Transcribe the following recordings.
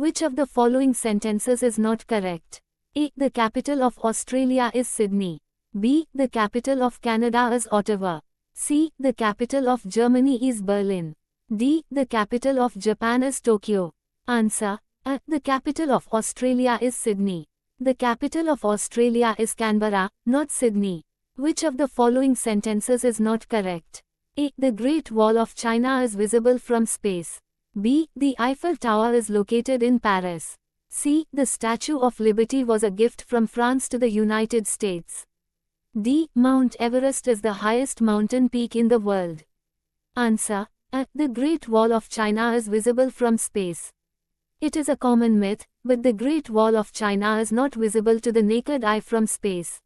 Which of the following sentences is not correct? A. The capital of Australia is Sydney. B. The capital of Canada is Ottawa. C. The capital of Germany is Berlin. D. The capital of Japan is Tokyo. Answer. A. The capital of Australia is Sydney. The capital of Australia is Canberra, not Sydney. Which of the following sentences is not correct? A. The Great Wall of China is visible from space. B. The Eiffel Tower is located in Paris. C. The Statue of Liberty was a gift from France to the United States. D. Mount Everest is the highest mountain peak in the world. Answer. A. The Great Wall of China is visible from space. It is a common myth, but the Great Wall of China is not visible to the naked eye from space.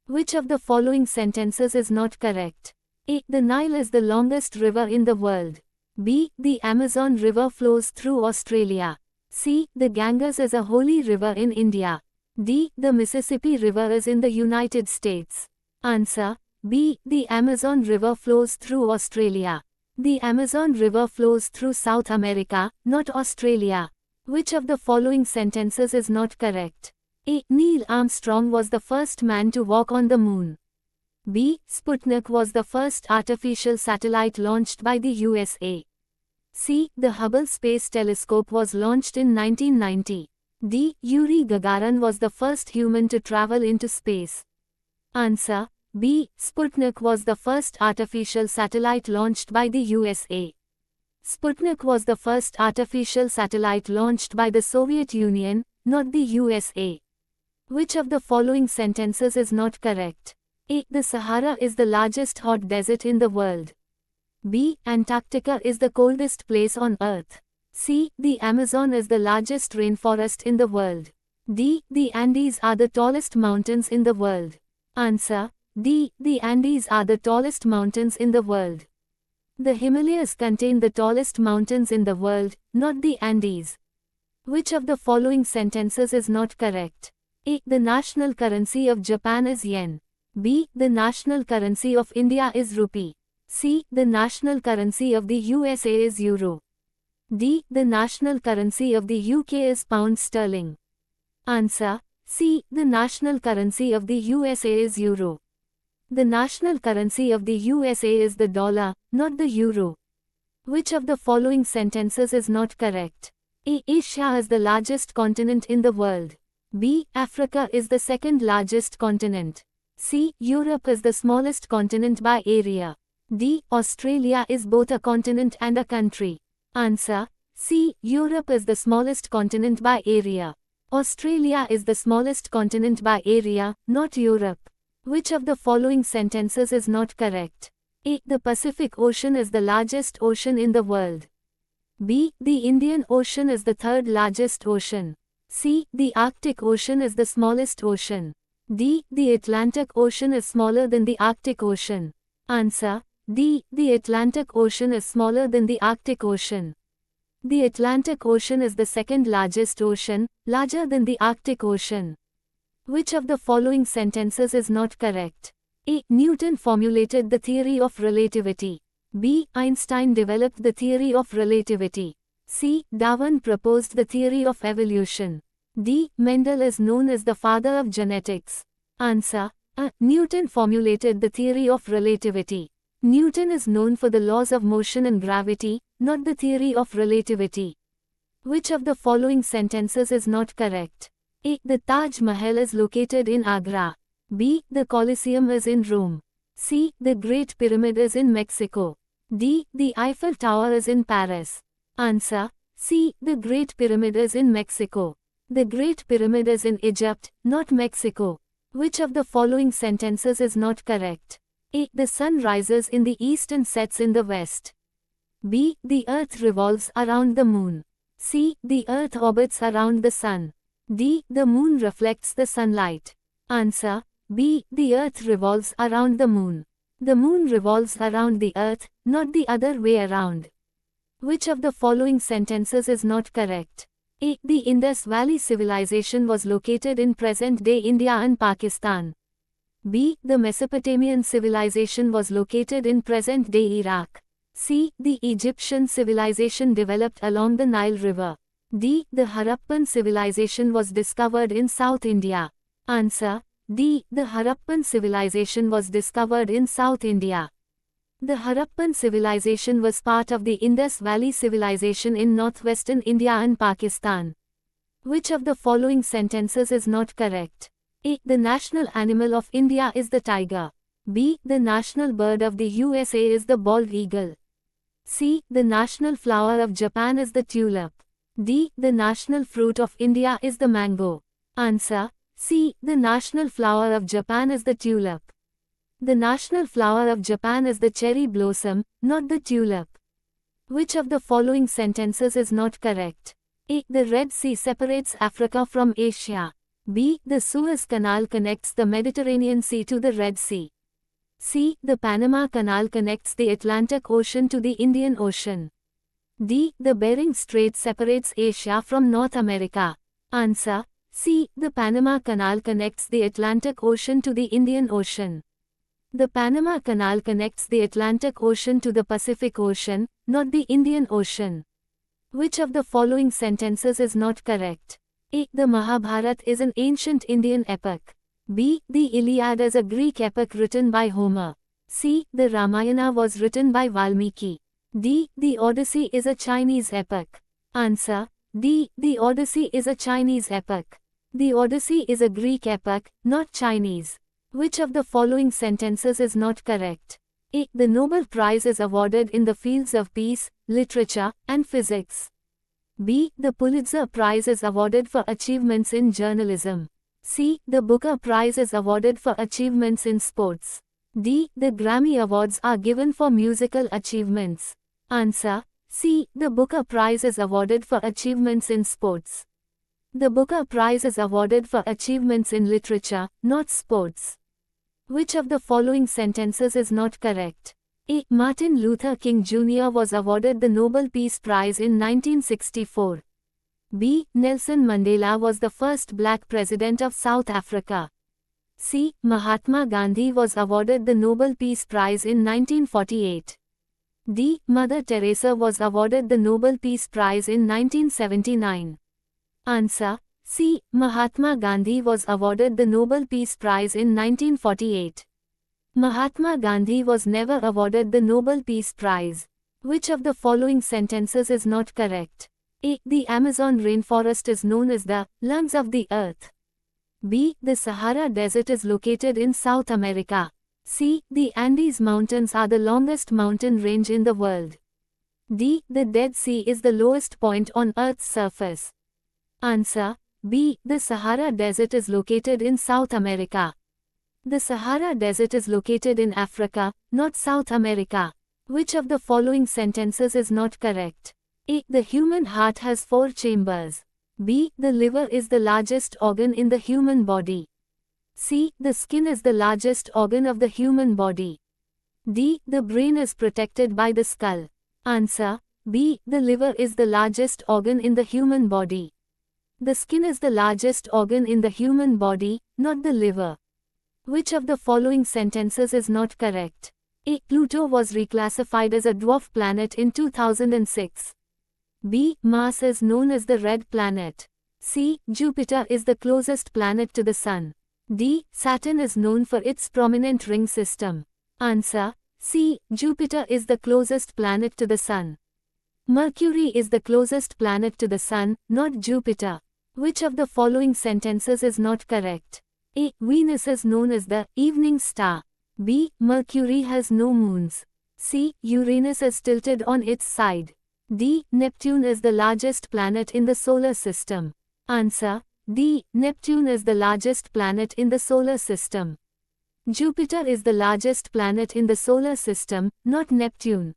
Which of the following sentences is not correct? A. The Nile is the longest river in the world. B. The Amazon River flows through Australia. C. The Ganges is a holy river in India. D. The Mississippi River is in the United States. Answer. B. The Amazon River flows through Australia. The Amazon River flows through South America, not Australia. Which of the following sentences is not correct? A. Neil Armstrong was the first man to walk on the moon. B. Sputnik was the first artificial satellite launched by the USA. C. The Hubble Space Telescope was launched in 1990. D. Yuri Gagarin was the first human to travel into space. Answer. B. Sputnik was the first artificial satellite launched by the USA. Sputnik was the first artificial satellite launched by the Soviet Union, not the USA. Which of the following sentences is not correct? A. The Sahara is the largest hot desert in the world. B. Antarctica is the coldest place on Earth. C. The Amazon is the largest rainforest in the world. D. The Andes are the tallest mountains in the world. Answer. D. The Andes are the tallest mountains in the world. The Himalayas contain the tallest mountains in the world, not the Andes. Which of the following sentences is not correct? A. The national currency of Japan is yen. B. The national currency of India is rupee. C. The national currency of the USA is euro. D. The national currency of the UK is pound sterling. Answer. C. The national currency of the USA is euro. The national currency of the USA is the dollar, not the euro. Which of the following sentences is not correct? A. Asia is the largest continent in the world. B. Africa is the second largest continent. C. Europe is the smallest continent by area. D. Australia is both a continent and a country. Answer. C. Europe is the smallest continent by area. Australia is the smallest continent by area, not Europe. Which of the following sentences is not correct? A. The Pacific Ocean is the largest ocean in the world. B. The Indian Ocean is the third largest ocean. C. The Arctic Ocean is the smallest ocean. D. The Atlantic Ocean is smaller than the Arctic Ocean. Answer. D. The Atlantic Ocean is smaller than the Arctic Ocean. The Atlantic Ocean is the second largest ocean, larger than the Arctic Ocean. Which of the following sentences is not correct? A. Newton formulated the theory of relativity. B. Einstein developed the theory of relativity. C. Darwin proposed the theory of evolution. D. Mendel is known as the father of genetics. Answer. A. Newton formulated the theory of relativity. Newton is known for the laws of motion and gravity, not the theory of relativity. Which of the following sentences is not correct? A. The Taj Mahal is located in Agra. B. The Colosseum is in Rome. C. The Great Pyramid is in Mexico. D. The Eiffel Tower is in Paris. Answer. C. The Great Pyramid is in Mexico. The Great Pyramid is in Egypt, not Mexico. Which of the following sentences is not correct? A. The sun rises in the east and sets in the west. B. The earth revolves around the moon. C. The earth orbits around the sun. D. The moon reflects the sunlight. Answer. B. The earth revolves around the moon. The moon revolves around the earth, not the other way around. Which of the following sentences is not correct? A. The Indus Valley Civilization was located in present-day India and Pakistan. B. The Mesopotamian civilization was located in present-day Iraq. C. The Egyptian civilization developed along the Nile River. D. The Harappan civilization was discovered in South India. Answer. D. The Harappan civilization was discovered in South India. The Harappan civilization was part of the Indus Valley civilization in northwestern India and Pakistan. Which of the following sentences is not correct? A. The national animal of India is the tiger. B. The national bird of the USA is the bald eagle. C. The national flower of Japan is the tulip. D. The national fruit of India is the mango. Answer. C. The national flower of Japan is the tulip. The national flower of Japan is the cherry blossom, not the tulip. Which of the following sentences is not correct? A. The Red Sea separates Africa from Asia. B. The Suez Canal connects the Mediterranean Sea to the Red Sea. C. The Panama Canal connects the Atlantic Ocean to the Indian Ocean. D. The Bering Strait separates Asia from North America. Answer. C. The Panama Canal connects the Atlantic Ocean to the Indian Ocean. The Panama Canal connects the Atlantic Ocean to the Pacific Ocean, not the Indian Ocean. Which of the following sentences is not correct? A. The Mahabharata is an ancient Indian epic. B. The Iliad is a Greek epic written by Homer. C. The Ramayana was written by Valmiki. D. The Odyssey is a Chinese epic. Answer. D. The Odyssey is a Chinese epic. The Odyssey is a Greek epic, not Chinese. Which of the following sentences is not correct? A. The Nobel Prize is awarded in the fields of peace, literature, and physics. B. The Pulitzer Prize is awarded for achievements in journalism. C. The Booker Prize is awarded for achievements in sports. D. The Grammy Awards are given for musical achievements. Answer. C. The Booker Prize is awarded for achievements in sports. The Booker Prize is awarded for achievements in literature, not sports. Which of the following sentences is not correct? A. Martin Luther King Jr. was awarded the Nobel Peace Prize in 1964. B. Nelson Mandela was the first black president of South Africa. C. Mahatma Gandhi was awarded the Nobel Peace Prize in 1948. D. Mother Teresa was awarded the Nobel Peace Prize in 1979. Answer. C. Mahatma Gandhi was awarded the Nobel Peace Prize in 1948. Mahatma Gandhi was never awarded the Nobel Peace Prize. Which of the following sentences is not correct? A. The Amazon rainforest is known as the lungs of the earth. B. The Sahara Desert is located in South America. C. The Andes Mountains are the longest mountain range in the world. D. The Dead Sea is the lowest point on Earth's surface. Answer. B. The Sahara Desert is located in South America. The Sahara Desert is located in Africa, not South America. Which of the following sentences is not correct? A. The human heart has 4 chambers. B. The liver is the largest organ in the human body. C. The skin is the largest organ of the human body. D. The brain is protected by the skull. Answer. B. The liver is the largest organ in the human body. The skin is the largest organ in the human body, not the liver. Which of the following sentences is not correct? A. Pluto was reclassified as a dwarf planet in 2006. B. Mars is known as the red planet. C. Jupiter is the closest planet to the Sun. D. Saturn is known for its prominent ring system. Answer. C. Jupiter is the closest planet to the Sun. Mercury is the closest planet to the Sun, not Jupiter. Which of the following sentences is not correct? A. Venus is known as the evening star. B. Mercury has no moons. C. Uranus is tilted on its side. D. Neptune is the largest planet in the solar system. Answer. D. Neptune is the largest planet in the solar system. Jupiter is the largest planet in the solar system, not Neptune.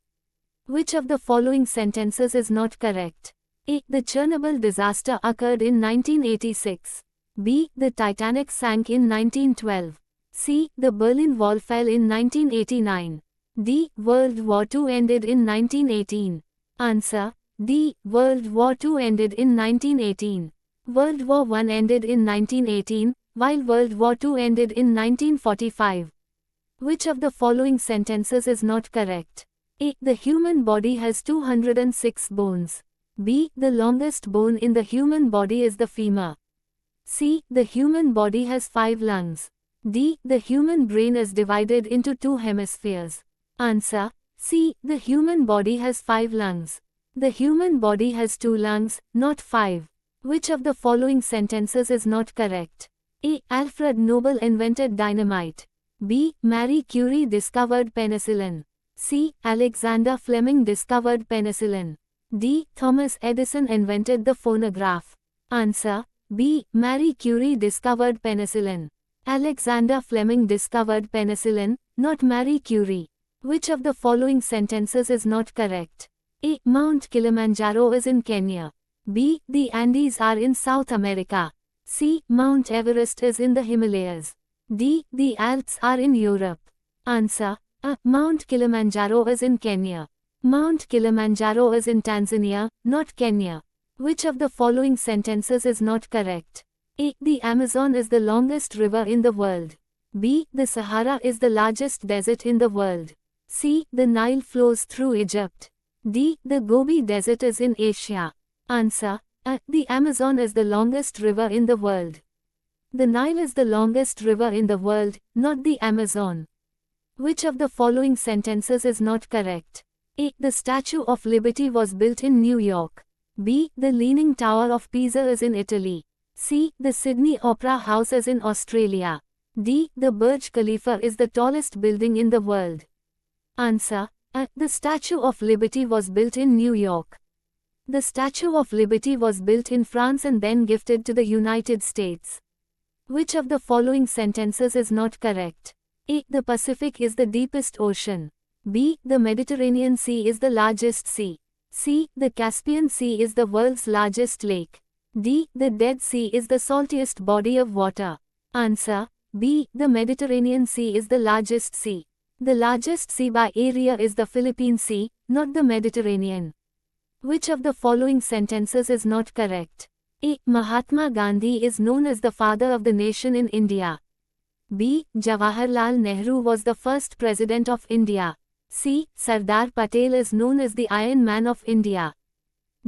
Which of the following sentences is not correct? A. The Chernobyl disaster occurred in 1986. B. The Titanic sank in 1912. C. The Berlin Wall fell in 1989. D. World War II ended in 1918. Answer. D. World War II ended in 1918. World War I ended in 1918, while World War II ended in 1945. Which of the following sentences is not correct? A. The human body has 206 bones. B. The longest bone in the human body is the femur. C. The human body has 5 lungs. D. The human brain is divided into 2 hemispheres. Answer. C. The human body has 5 lungs. The human body has 2 lungs, not 5. Which of the following sentences is not correct? A. Alfred Nobel invented dynamite. B. Marie Curie discovered penicillin. C. Alexander Fleming discovered penicillin. D. Thomas Edison invented the phonograph. Answer. B. Marie Curie discovered penicillin. Alexander Fleming discovered penicillin, not Marie Curie. Which of the following sentences is not correct? A. Mount Kilimanjaro is in Kenya. B. The Andes are in South America. C. Mount Everest is in the Himalayas. D. The Alps are in Europe. Answer. A. Mount Kilimanjaro is in Kenya. Mount Kilimanjaro is in Tanzania, not Kenya. Which of the following sentences is not correct? A. The Amazon is the longest river in the world. B. The Sahara is the largest desert in the world. C. The Nile flows through Egypt. D. The Gobi Desert is in Asia. Answer. A. The Amazon is the longest river in the world. The Nile is the longest river in the world, not the Amazon. Which of the following sentences is not correct? A. The Statue of Liberty was built in New York. B. The Leaning Tower of Pisa is in Italy. C. The Sydney Opera House is in Australia. D. The Burj Khalifa is the tallest building in the world. Answer. A. The Statue of Liberty was built in New York. The Statue of Liberty was built in France and then gifted to the United States. Which of the following sentences is not correct? A. The Pacific is the deepest ocean. B. The Mediterranean Sea is the largest sea. C. The Caspian Sea is the world's largest lake. D. The Dead Sea is the saltiest body of water. Answer. B. The Mediterranean Sea is the largest sea. The largest sea by area is the Philippine Sea, not the Mediterranean. Which of the following sentences is not correct? A. Mahatma Gandhi is known as the father of the nation in India. B. Jawaharlal Nehru was the first president of India. C. Sardar Patel is known as the Iron Man of India.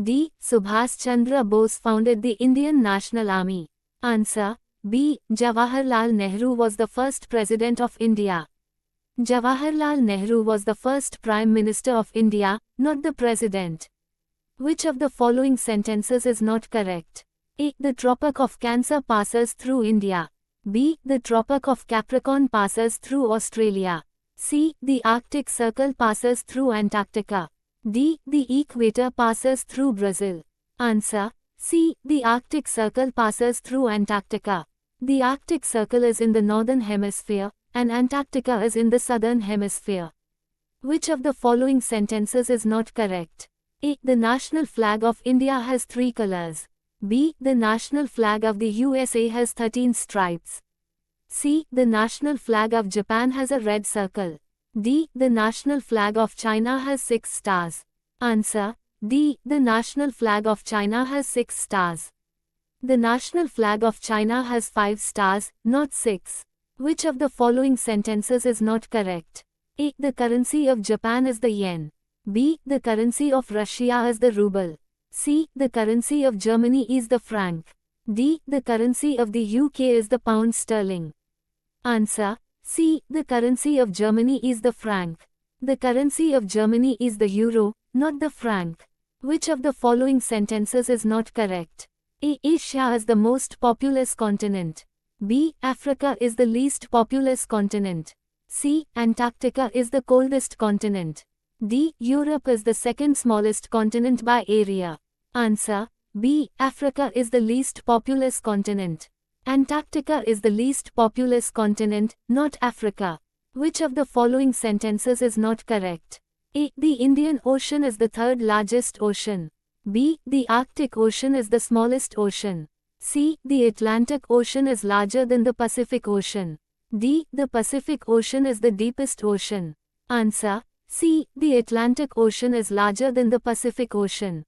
D. Subhas Chandra Bose founded the Indian National Army. Answer. B. Jawaharlal Nehru was the first president of India. Jawaharlal Nehru was the first Prime Minister of India, not the President. Which of the following sentences is not correct? A. The Tropic of Cancer passes through India. B. The Tropic of Capricorn passes through Australia. C. The Arctic Circle passes through Antarctica. D. The Equator passes through Brazil. Answer. C. The Arctic Circle passes through Antarctica. The Arctic Circle is in the northern hemisphere, and Antarctica is in the southern hemisphere. Which of the following sentences is not correct? A. The national flag of India has 3 colors. B. The national flag of the USA has 13 stripes. C. The national flag of Japan has a red circle. D. The national flag of China has 6 stars. Answer. D. The national flag of China has 6 stars. The national flag of China has 5 stars, not 6. Which of the following sentences is not correct? A. The currency of Japan is the yen. B. The currency of Russia is the ruble. C. The currency of Germany is the franc. D. The currency of the UK is the pound sterling. Answer. C. The currency of Germany is the franc. The currency of Germany is the euro, not the franc. Which of the following sentences is not correct? A. Asia is the most populous continent. B. Africa is the least populous continent. C. Antarctica is the coldest continent. D. Europe is the second smallest continent by area. Answer. B. Africa is the least populous continent. Antarctica is the least populous continent, not Africa. Which of the following sentences is not correct? A. The Indian Ocean is the third largest ocean. B. The Arctic Ocean is the smallest ocean. C. The Atlantic Ocean is larger than the Pacific Ocean. D. The Pacific Ocean is the deepest ocean. Answer. C. The Atlantic Ocean is larger than the Pacific Ocean.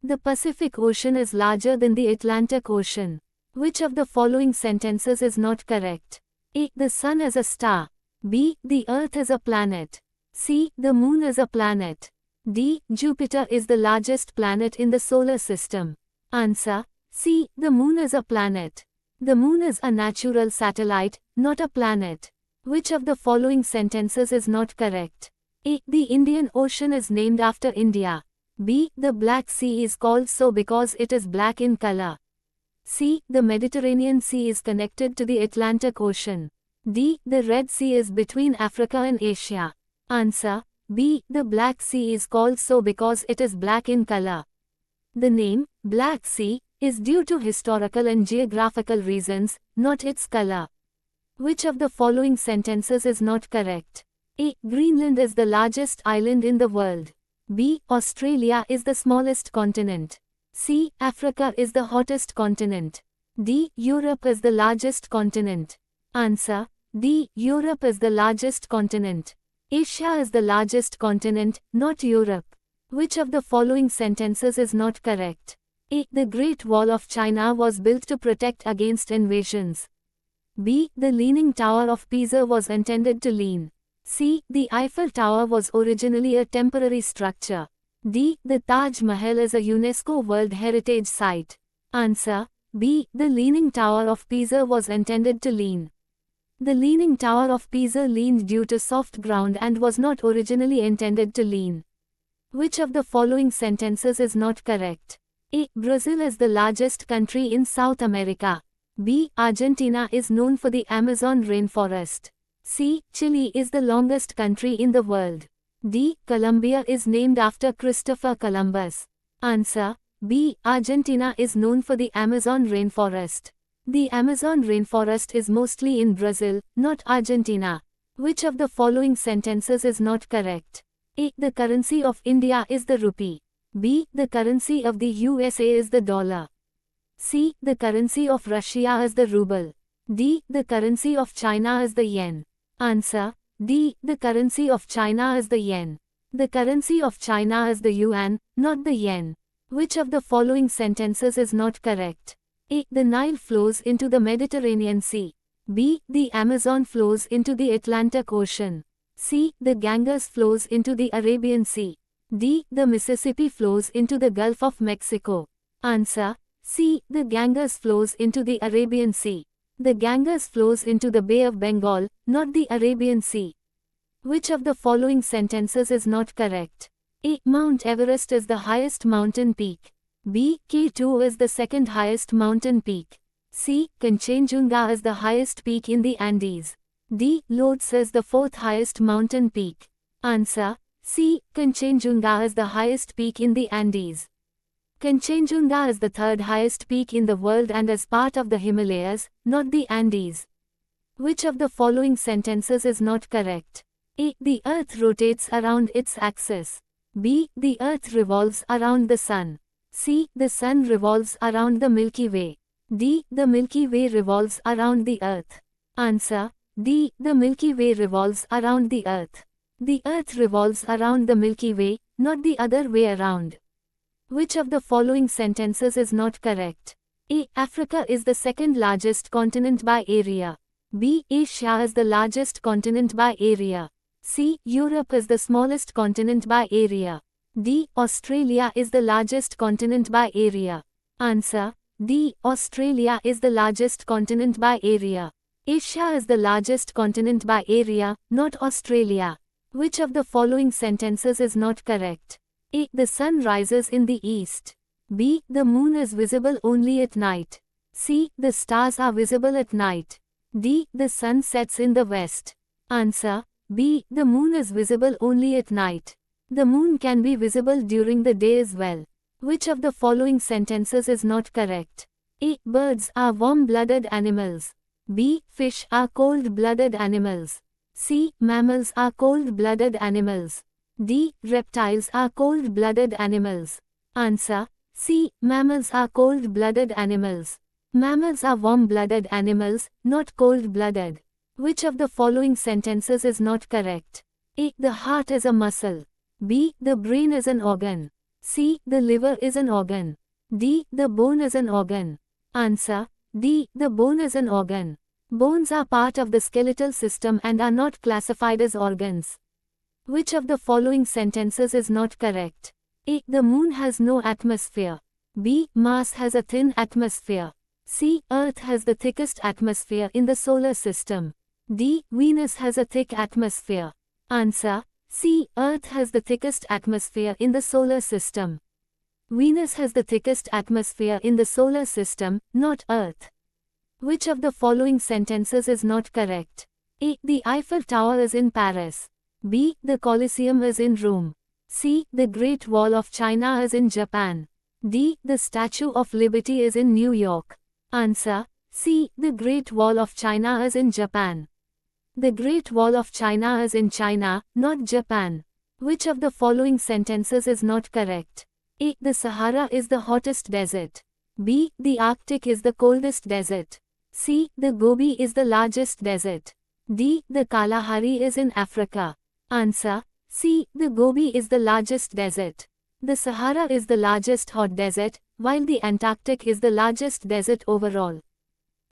The Pacific Ocean is larger than the Atlantic Ocean. Which of the following sentences is not correct? A. The sun is a star. B. The earth is a planet. C. The moon is a planet. D. Jupiter is the largest planet in the solar system. Answer. C. The Moon is a planet. The Moon is a natural satellite, not a planet. Which of the following sentences is not correct? A. The Indian Ocean is named after India. B. The Black Sea is called so because it is black in color. C. The Mediterranean Sea is connected to the Atlantic Ocean. D. The Red Sea is between Africa and Asia. Answer. B. The Black Sea is called so because it is black in color. The name, Black Sea, is due to historical and geographical reasons, not its color. Which of the following sentences is not correct? A. Greenland is the largest island in the world. B. Australia is the smallest continent. C. Africa is the hottest continent. D. Europe is the largest continent. Answer. D. Europe is the largest continent. Asia is the largest continent, not Europe. Which of the following sentences is not correct? A. The Great Wall of China was built to protect against invasions. B. The Leaning Tower of Pisa was intended to lean. C. The Eiffel Tower was originally a temporary structure. D. The Taj Mahal is a UNESCO World Heritage Site. Answer. B. The Leaning Tower of Pisa was intended to lean. The Leaning Tower of Pisa leaned due to soft ground and was not originally intended to lean. Which of the following sentences is not correct? A. Brazil is the largest country in South America. B. Argentina is known for the Amazon rainforest. C. Chile is the longest country in the world. D. Colombia is named after Christopher Columbus. Answer. B. Argentina is known for the Amazon rainforest. The Amazon rainforest is mostly in Brazil, not Argentina. Which of the following sentences is not correct? A. The currency of India is the rupee. B. The currency of the USA is the dollar. C. The currency of Russia is the ruble. D. The currency of China is the yen. Answer. D. The currency of China is the yen. The currency of China is the yuan, not the yen. Which of the following sentences is not correct? A. The Nile flows into the Mediterranean Sea. B. The Amazon flows into the Atlantic Ocean. C. The Ganges flows into the Arabian Sea. D. The Mississippi flows into the Gulf of Mexico. Answer. C. The Ganges flows into the Arabian Sea. The Ganges flows into the Bay of Bengal, not the Arabian Sea. Which of the following sentences is not correct? A. Mount Everest is the highest mountain peak. B. K2 is the second highest mountain peak. C. Kanchenjunga is the highest peak in the Andes. D. Lhotse is the fourth highest mountain peak. Answer. C. Kanchenjunga is the highest peak in the Andes. Kanchenjunga is the third highest peak in the world and is part of the Himalayas, not the Andes. Which of the following sentences is not correct? A. The Earth rotates around its axis. B. The Earth revolves around the Sun. C. The Sun revolves around the Milky Way. D. The Milky Way revolves around the Earth. Answer. D. The Milky Way revolves around the Earth. The Earth revolves around the Milky Way, not the other way around. Which of the following sentences is not correct? A. Africa is the second largest continent by area. B. Asia is the largest continent by area. C. Europe is the smallest continent by area. D. Australia is the largest continent by area. Answer. D. Australia is the largest continent by area. Asia is the largest continent by area, not Australia. Which of the following sentences is not correct? A. The sun rises in the east. B. The moon is visible only at night. C. The stars are visible at night. D. The sun sets in the west. Answer. B. The moon is visible only at night. The moon can be visible during the day as well. Which of the following sentences is not correct? A. Birds are warm-blooded animals. B. Fish are cold-blooded animals. C. Mammals are cold-blooded animals. D. Reptiles are cold-blooded animals. Answer. C. Mammals are cold-blooded animals. Mammals are warm-blooded animals, not cold-blooded. Which of the following sentences is not correct? A. The heart is a muscle. B. The brain is an organ. C. The liver is an organ. D. The bone is an organ. Answer. D. The bone is an organ. Bones are part of the skeletal system and are not classified as organs. Which of the following sentences is not correct? A. The moon has no atmosphere. B. Mars has a thin atmosphere. C. Earth has the thickest atmosphere in the solar system. D. Venus has a thick atmosphere. Answer: C. Earth has the thickest atmosphere in the solar system. Venus has the thickest atmosphere in the solar system, not Earth. Which of the following sentences is not correct? A. The Eiffel Tower is in Paris. B. The Colosseum is in Rome. C. The Great Wall of China is in Japan. D. The Statue of Liberty is in New York. Answer: C. The Great Wall of China is in Japan. The Great Wall of China is in China, not Japan. Which of the following sentences is not correct? A. The Sahara is the hottest desert. B. The Arctic is the coldest desert. C. The Gobi is the largest desert. D. The Kalahari is in Africa. Answer: C. The Gobi is the largest desert. The Sahara is the largest hot desert, while the Antarctic is the largest desert overall.